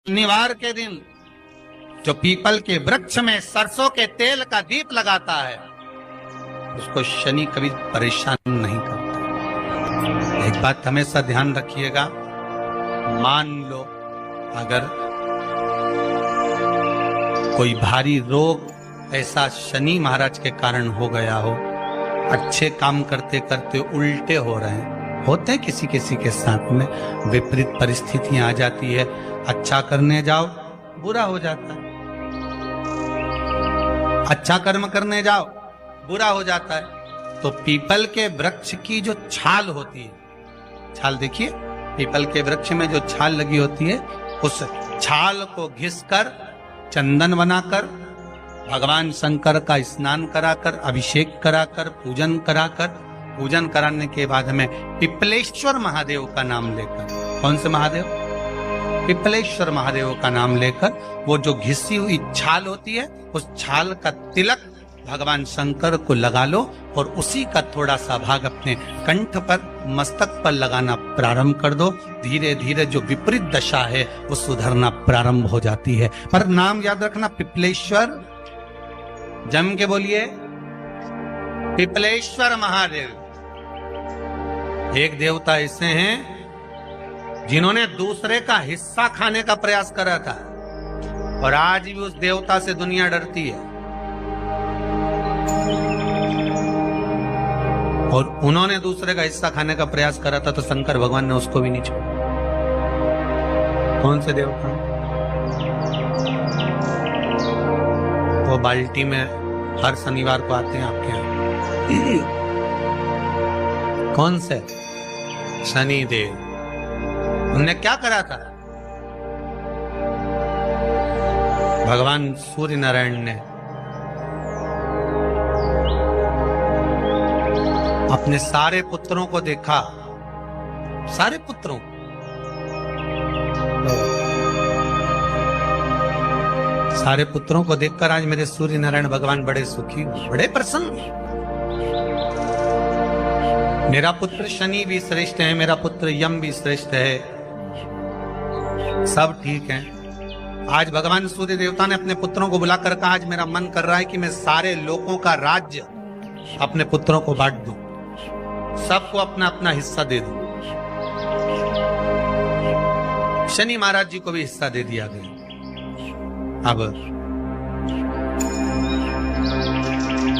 शनिवार के दिन जो पीपल के वृक्ष में सरसों के तेल का दीप लगाता है उसको शनि कभी परेशान नहीं करता। एक बात हमेशा ध्यान रखिएगा, मान लो अगर कोई भारी रोग ऐसा शनि महाराज के कारण हो गया हो, अच्छे काम करते करते उल्टे हो रहे हैं, होते हैं किसी किसी के साथ में, विपरीत परिस्थितियां आ जाती है, अच्छा करने जाओ बुरा हो जाता है, अच्छा कर्म करने जाओ बुरा हो जाता है। तो पीपल के वृक्ष की जो छाल होती है, छाल देखिए, पीपल के वृक्ष में जो छाल लगी होती है, उस छाल को घिसकर चंदन बनाकर भगवान शंकर का स्नान कराकर, अभिषेक कराकर, पूजन कराकर, पूजन कराने के बाद हमें पिपलेश्वर महादेव का नाम लेकर, कौन से महादेव? पिपलेश्वर महादेव का नाम लेकर वो जो घिसी हुई छाल होती है उस छाल का तिलक भगवान शंकर को लगा लो और उसी का थोड़ा सा भाग अपने कंठ पर, मस्तक पर लगाना प्रारंभ कर दो। धीरे धीरे जो विपरीत दशा है वो सुधरना प्रारंभ हो जाती है। पर नाम याद रखना, पिपलेश्वर, जम के बोलिए पिपलेश्वर महादेव। एक देवता ऐसे हैं जिन्होंने दूसरे का हिस्सा खाने का प्रयास करा था और आज भी उस देवता से दुनिया डरती है। और उन्होंने दूसरे का हिस्सा खाने का प्रयास करा था तो शंकर भगवान ने उसको भी नहीं छोड़ा। कौन से देवता? वो बाल्टी में हर शनिवार को आते हैं आपके यहाँ। कौन से? शनि देव। उनने क्या करा था? भगवान सूर्य नारायण ने अपने सारे पुत्रों को देखा, सारे पुत्रों, सारे पुत्रों को देखकर आज मेरे सूर्य नारायण भगवान बड़े सुखी, बड़े प्रसन्न। मेरा पुत्र शनि भी श्रेष्ठ है, मेरा पुत्र यम भी श्रेष्ठ है, सब ठीक है। आज भगवान सूर्य देवता ने अपने पुत्रों को बुलाकर कहा, आज मेरा मन कर रहा है कि मैं सारे लोगों का राज्य अपने पुत्रों को बांट दूं, सबको अपना अपना हिस्सा दे दूं। शनि महाराज जी को भी हिस्सा दे दिया गया। अब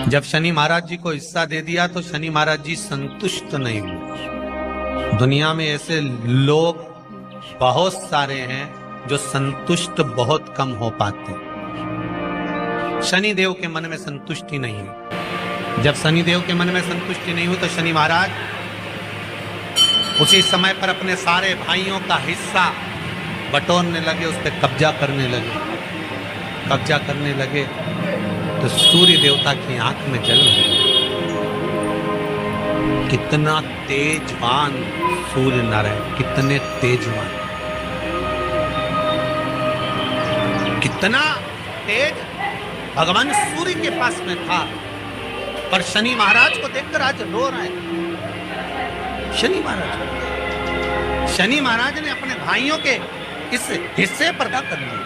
जब शनि महाराज जी को हिस्सा दे दिया तो शनि महाराज जी संतुष्ट नहीं हुए। दुनिया में ऐसे लोग बहुत सारे हैं जो संतुष्ट बहुत कम हो पाते। शनि देव के मन में संतुष्टि नहीं है। जब शनि देव के मन में संतुष्टि नहीं हुई तो शनि महाराज उसी समय पर अपने सारे भाइयों का हिस्सा बटोरने लगे, उस पर कब्जा करने लगे। कब्जा करने लगे तो सूर्य देवता की आंख में जल गया। कितना तेजवान सूर्य नारायण, कितने तेजवान, कितना तेज भगवान सूर्य के पास में था। पर शनि महाराज को देखकर आज रो रहे हैं। शनि महाराज ने अपने भाइयों के इस हिस्से पर्दा कर लिया।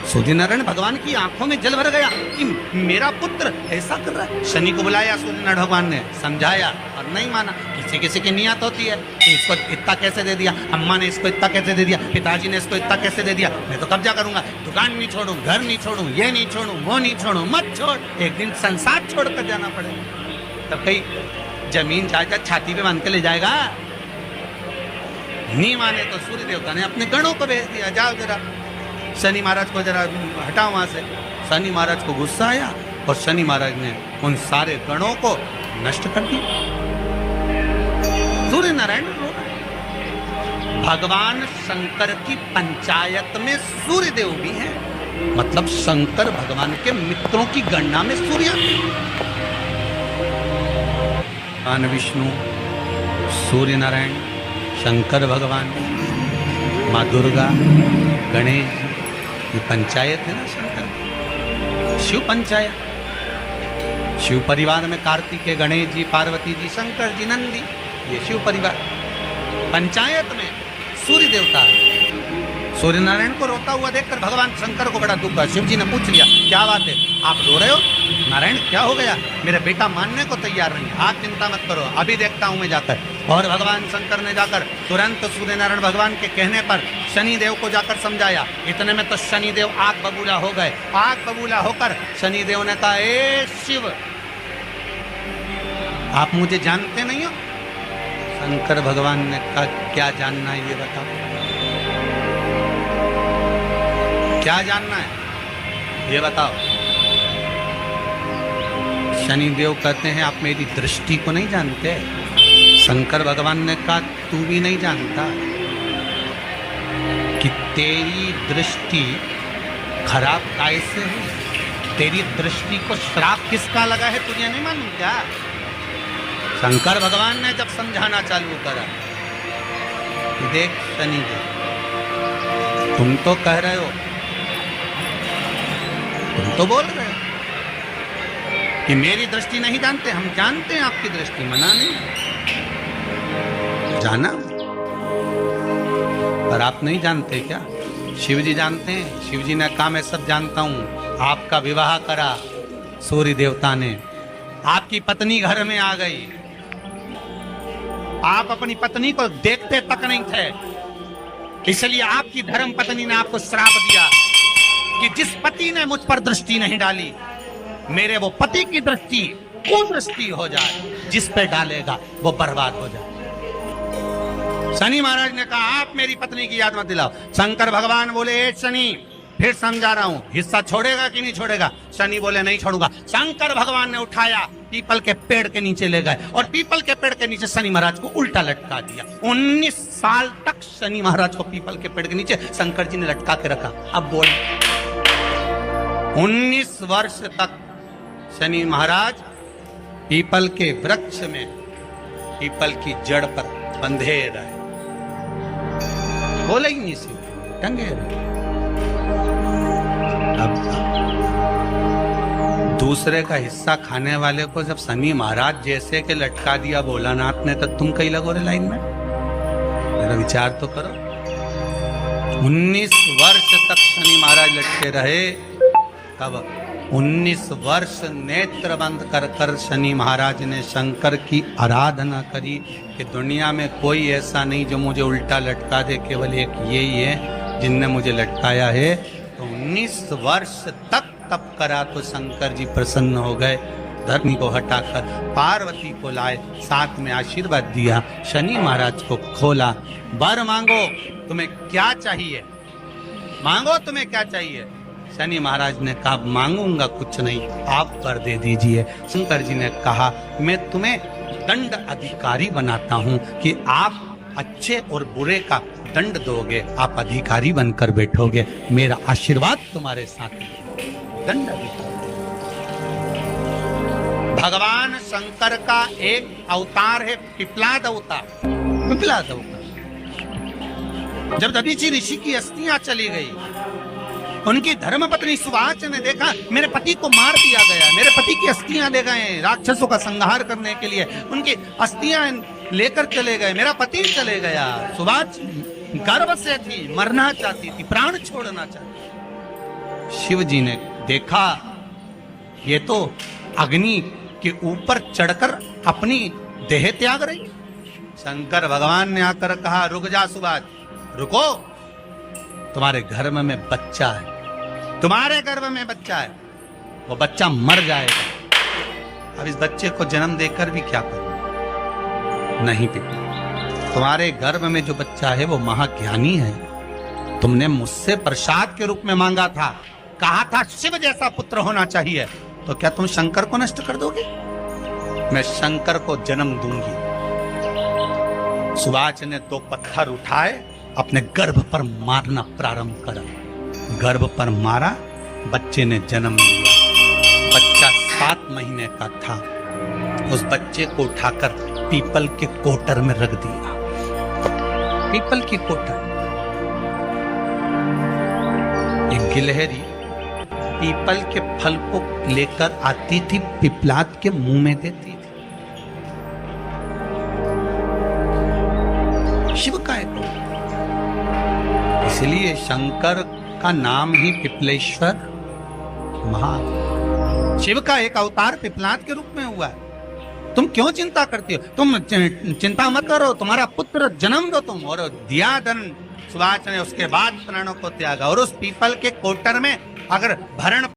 सूर्य नारायण भगवान की आंखों में जल भर गया कि मेरा पुत्र ऐसा कर रहा है। शनि को बुलाया सूर्य नारायण भगवान ने, समझाया और नहीं माना। किसी किसी की नियत होती है कि इसको इतना कैसे दे दिया, अम्मा ने इसको इतना कैसे दे दिया, पिताजी ने इसको इतना कैसे दे दिया, मैं तो कब्जा करूंगा, दुकान नहीं छोड़ूं, घर नहीं छोड़ूं, ये नहीं छोड़ूं, वो नहीं छोड़ूं। मत छोड़, एक दिन संसार छोड़कर जाना पड़ेगा। तब कहीं जमीन जायदाद छाती पे बांध के ले जाएगा। नहीं माने तो सूर्य देवता ने अपने गणों को भेज दिया, जाओ जरा शनि महाराज को जरा हटाओ वहां से। शनि महाराज को गुस्सा आया और शनि महाराज ने उन सारे गणों को नष्ट कर दिया। सूर्य नारायण भगवान शंकर की पंचायत में सूर्य देव भी हैं, मतलब शंकर भगवान के मित्रों की गणना में सूर्य। भगवान विष्णु, सूर्य नारायण, शंकर भगवान, माँ दुर्गा, गणेश, ये पंचायत है ना शंकर। शिव पंचायत, शिव परिवार में कार्तिकेय, गणेश जी, पार्वती जी, शंकर जी, नंदी, ये शिव परिवार। पंचायत में सूर्य देवता है। सूर्य नारायण को रोता हुआ देखकर भगवान शंकर को बड़ा दुख हुआ। शिव जी ने पूछ लिया, क्या बात है, आप रो रहे हो? नारायण क्या हो गया? मेरा बेटा मानने को तैयार नहीं है। आप चिंता मत करो, अभी देखता हूं मैं जाकर। और भगवान शंकर ने जाकर तुरंत सूर्य नारायण भगवान के कहने पर शनि देव को जाकर समझाया। इतने में तो शनि देव आग बबूला हो गए। आग बबूला होकर शनि देव ने कहा, ए शिव, आप मुझे जानते नहीं हो? शंकर भगवान ने कहा, क्या जानना है ये बताओ, क्या जानना है ये बताओ। शनिदेव कहते हैं, आप मेरी दृष्टि को नहीं जानते। शंकर भगवान ने कहा, तू भी नहीं जानता कि तेरी दृष्टि खराब कैसे है? तेरी दृष्टि को श्राप किसका लगा है तुझे नहीं मालूम क्या? शंकर भगवान ने जब समझाना चालू करा, देख शनिदेव, तुम तो कह रहे हो, तुम तो बोल रहे हो कि मेरी दृष्टि नहीं जानते। हम जानते हैं आपकी दृष्टि, मना नहीं, जाना, पर आप नहीं जानते क्या? शिव जी जानते हैं। शिव जी ने कहा, मैं सब जानता हूं। आपका विवाह करा सूर्य देवता ने, आपकी पत्नी घर में आ गई, आप अपनी पत्नी को देखते तक नहीं थे, इसलिए आपकी धर्म पत्नी ने आपको श्राप दिया कि जिस पति ने मुझ पर दृष्टि नहीं डाली, मेरे वो पति की दृष्टि कुदृष्टि हो जाए, जिस पे डालेगा वो बर्बाद हो जाए। शनि महाराज ने कहा, आप मेरी पत्नी की याद मत दिलाओ। शंकर भगवान बोले, ए शनि, फिर समझा रहा हूं, हिस्सा छोड़ेगा कि नहीं छोड़ेगा? शनि बोले, नहीं छोड़ूंगा। शंकर भगवान ने उठाया, पीपल के पेड़ के नीचे ले गए और पीपल के पेड़ के नीचे शनि महाराज को उल्टा लटका दिया। 19 साल तक शनि महाराज को पीपल के पेड़ के नीचे शंकर जी ने लटका के रखा। अब बोल, 19 वर्ष तक शनि महाराज पीपल के वृक्ष में, पीपल की जड़ पर बंधे रहे, बोले ही नहीं, सिर्फ टंगे रहे। अब दूसरे का हिस्सा खाने वाले को जब शनि महाराज जैसे के लटका दिया भोलानाथ ने, तो तुम कहीं लगो रे लाइन में? मेरा विचार तो करो। 19 वर्ष तक शनि महाराज लटके रहे। कब? 19 वर्ष नेत्र बंद कर कर शनि महाराज ने शंकर की आराधना करी कि दुनिया में कोई ऐसा नहीं जो मुझे उल्टा लटका दे, केवल एक यही है जिनने मुझे लटकाया है। तो 19 वर्ष तक तप करा तो शंकर जी प्रसन्न हो गए। धर्मी को हटाकर पार्वती को लाए, साथ में आशीर्वाद दिया, शनि महाराज को खोला। वर मांगो, तुम्हें क्या चाहिए, मांगो तुम्हें क्या चाहिए। शनि महाराज ने कहा, मांगूंगा कुछ नहीं, आप वर दे दीजिए। शंकर जी ने कहा, मैं तुम्हें दंड अधिकारी बनाता हूं कि आप अच्छे और बुरे का दंड दोगे, आप अधिकारी बनकर बैठोगे, मेरा आशीर्वाद तुम्हारे साथ है। दंड अधिकारी। भगवान शंकर का एक अवतार है पिपलाद अवतार। पिपलाद अवतार, जब दधीचि ऋषि की अस्थियां चली गई, उनकी धर्मपत्नी सुवाच ने देखा मेरे पति को मार दिया गया, मेरे पति की अस्थियां ले गए राक्षसों का संहार करने के लिए, उनकी अस्थियां लेकर चले गए, मेरा पति चले गया। सुवाच गर्व से थी, मरना चाहती थी, प्राण छोड़ना चाहती। शिव जी ने देखा ये तो अग्नि के ऊपर चढ़कर अपनी देह त्याग रही। शंकर भगवान ने आकर कहा, रुक जा सुवाच, रुको, तुम्हारे गर्भ में बच्चा है, तुम्हारे गर्भ में बच्चा है, वो बच्चा मर जाएगा। अब इस बच्चे को जन्म देकर भी क्या करूं? नहीं पिता, तुम्हारे गर्भ में जो बच्चा है वो महाज्ञानी है, तुमने मुझसे प्रसाद के रूप में मांगा था, कहा था शिव जैसा पुत्र होना चाहिए, तो क्या तुम शंकर को नष्ट कर दोगे? मैं शंकर को जन्म दूंगी। सुवाच ने 2 पत्थर उठाए, अपने गर्भ पर मारना प्रारंभ करा, गर्भ पर मारा, बच्चे ने जन्म लिया। बच्चा 7 महीने का था। उस बच्चे को उठाकर पीपल के कोटर में रख दिया। पीपल की कोटर, एक गिलहरी पीपल के फल को लेकर आती थी, पिपलाद के मुंह में देती थी। शिव का है, इसलिए शंकर का नाम ही पिपलेश्वर महा। शिव का एक अवतार पिपलाद के रूप में हुआ है। तुम क्यों चिंता करती हो? तुम चिंता मत करो, तुम्हारा पुत्र जन्म दो तुम, और दिया धन सुभाष ने, उसके बाद प्राणों को त्यागा। और उस पीपल के कोटर में अगर भरण